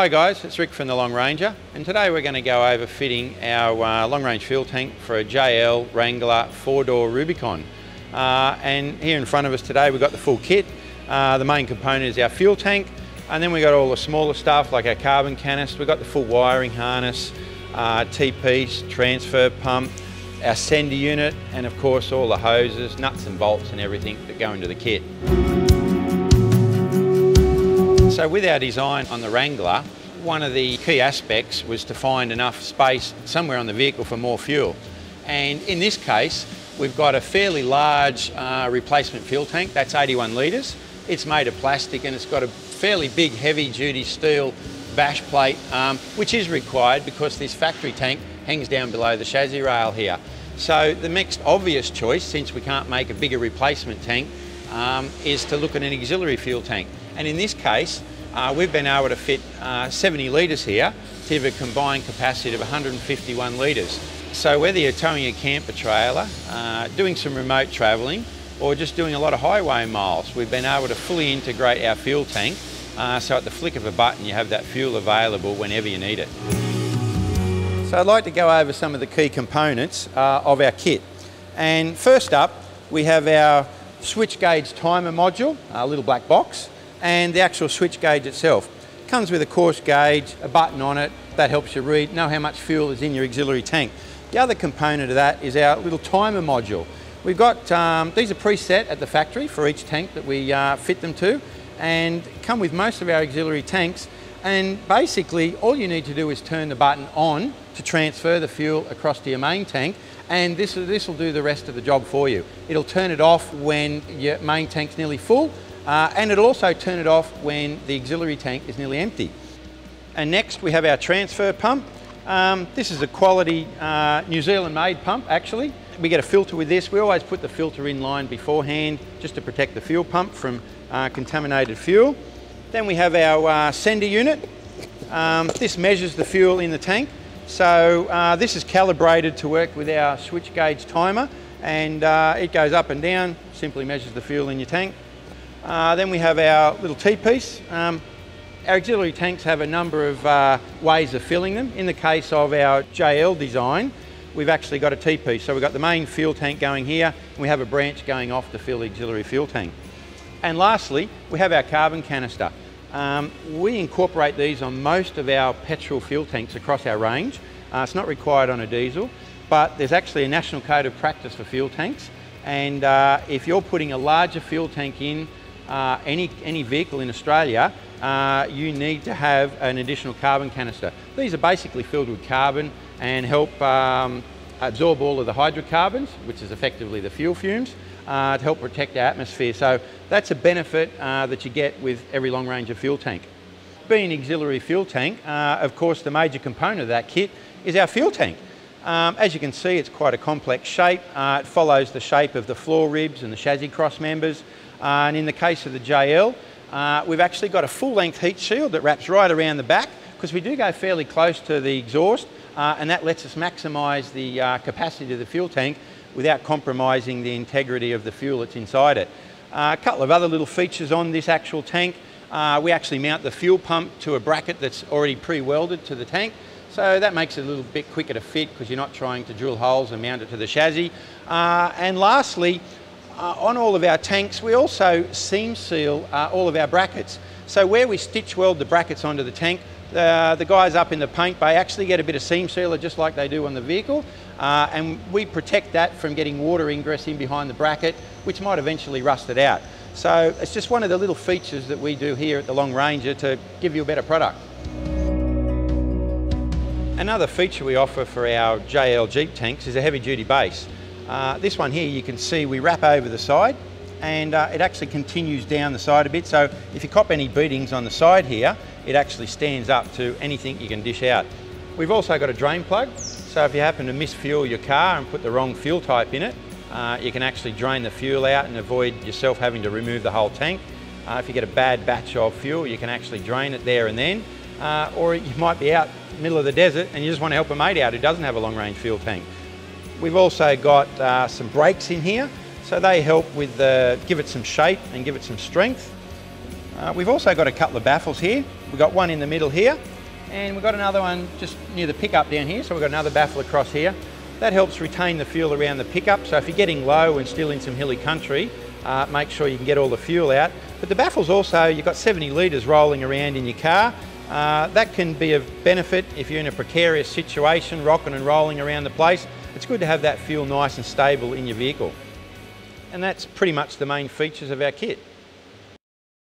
G'day guys, it's Rick from the Longranger, and today we're going to go over fitting our long range fuel tank for a JL Wrangler 4-door Rubicon. And here in front of us today we've got the full kit. The main component is our fuel tank, and then we've got all the smaller stuff like our carbon canister. We've got the full wiring harness, T-piece, transfer pump, our sender unit, and of course all the hoses, nuts and bolts and everything that go into the kit. So with our design on the Wrangler, one of the key aspects was to find enough space somewhere on the vehicle for more fuel. And in this case, we've got a fairly large replacement fuel tank, that's 81 litres. It's made of plastic and it's got a fairly big heavy duty steel bash plate, which is required because this factory tank hangs down below the chassis rail here. So the next obvious choice, since we can't make a bigger replacement tank, is to look at an auxiliary fuel tank. And in this case, we've been able to fit 70 litres here to have a combined capacity of 151 litres. So whether you're towing a camper trailer, doing some remote travelling, or just doing a lot of highway miles, we've been able to fully integrate our fuel tank, so at the flick of a button you have that fuel available whenever you need it. So I'd like to go over some of the key components of our kit. And first up, we have our switch gauge timer module, a little black box, and the actual switch gauge itself. It comes with a coarse gauge, a button on it, that helps you know how much fuel is in your auxiliary tank. The other component of that is our little timer module. We've got, these are preset at the factory for each tank that we fit them to, and come with most of our auxiliary tanks, and basically all you need to do is turn the button on to transfer the fuel across to your main tank, and this will do the rest of the job for you. It'll turn it off when your main tank's nearly full, and it'll also turn it off when the auxiliary tank is nearly empty. And next we have our transfer pump. This is a quality New Zealand made pump actually. We get a filter with this. We always put the filter in line beforehand just to protect the fuel pump from contaminated fuel. Then we have our sender unit. This measures the fuel in the tank. So this is calibrated to work with our switch gauge timer, and it goes up and down, simply measures the fuel in your tank. Then we have our little T-piece. Our auxiliary tanks have a number of ways of filling them. In the case of our JL design, we've actually got a T-piece. So we've got the main fuel tank going here, and we have a branch going off to fill the auxiliary fuel tank. And lastly, we have our carbon canister. We incorporate these on most of our petrol fuel tanks across our range. It's not required on a diesel, but there's actually a national code of practice for fuel tanks. And if you're putting a larger fuel tank in any vehicle in Australia, you need to have an additional carbon canister. These are basically filled with carbon and help absorb all of the hydrocarbons, which is effectively the fuel fumes, to help protect our atmosphere. So that's a benefit that you get with every Longranger fuel tank. Being an auxiliary fuel tank, of course the major component of that kit is our fuel tank. As you can see, it's quite a complex shape. It follows the shape of the floor ribs and the chassis cross members. And in the case of the JL, we've actually got a full-length heat shield that wraps right around the back, because we do go fairly close to the exhaust, and that lets us maximise the capacity of the fuel tank without compromising the integrity of the fuel that's inside it. A couple of other little features on this actual tank. We actually mount the fuel pump to a bracket that's already pre-welded to the tank, so that makes it a little bit quicker to fit because you're not trying to drill holes and mount it to the chassis. And lastly, on all of our tanks, we also seam seal all of our brackets. So where we stitch weld the brackets onto the tank, the guys up in the paint bay actually get a bit of seam sealer just like they do on the vehicle, and we protect that from getting water ingress in behind the bracket, which might eventually rust it out. So it's just one of the little features that we do here at the Longranger to give you a better product. Another feature we offer for our JL Jeep tanks is a heavy duty base. This one here you can see we wrap over the side, and it actually continues down the side a bit, so if you cop any beatings on the side here, it actually stands up to anything you can dish out. We've also got a drain plug, so if you happen to misfuel your car and put the wrong fuel type in it, you can actually drain the fuel out and avoid yourself having to remove the whole tank. If you get a bad batch of fuel, you can actually drain it there and then, or you might be out in the middle of the desert and you just want to help a mate out who doesn't have a long range fuel tank. We've also got some brakes in here, so they help with give it some shape and give it some strength. We've also got a couple of baffles here. We've got one in the middle here, And we've got another one just near the pickup down here, so we've got another baffle across here. That helps retain the fuel around the pickup, so if you're getting low and still in some hilly country, make sure you can get all the fuel out. But the baffles also, you've got 70 litres rolling around in your car. That can be of benefit if you're in a precarious situation, rocking and rolling around the place. It's good to have that fuel nice and stable in your vehicle. And that's pretty much the main features of our kit.